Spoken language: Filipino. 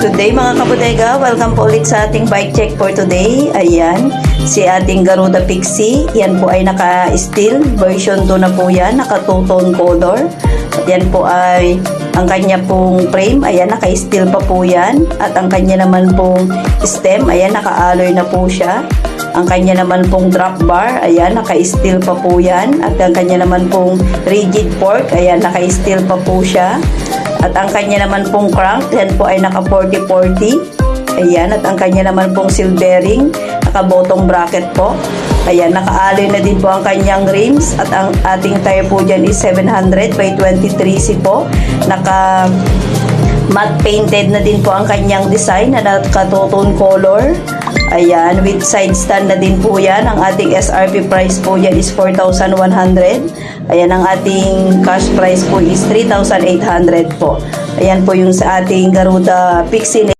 Good day mga kabodega, welcome po ulit sa ating bike check for today. Ayan, si ating Garuda Pixie, yan po ay naka-steel, version 2 na po yan, naka two-tone color. At yan po ay ang kanya pong frame, ayan, naka-steel pa po yan. At ang kanya naman pong stem, ayan, naka-alloy na po siya. Ang kanya naman pong drop bar, ayan, naka-steel pa po yan. At ang kanya naman pong rigid fork, ayan, naka-steel pa po siya. At ang kanya naman pong crank, yan po ay naka 40-40. Ayan, at ang kanya naman pong seal bearing, naka bottom bracket po. Ayan, naka-alloy na din po ang kanyang rims. At ang ating tire po dyan is 700 by 23C po. Naka matte painted na din po ang kanyang design na naka two-tone color. Ayan, with side stand na din po yan. Ang ating SRP price po yan is 4,100. Ayan, ang ating cash price po is 3,800 po. Ayan po yung sa ating Garuda Pixie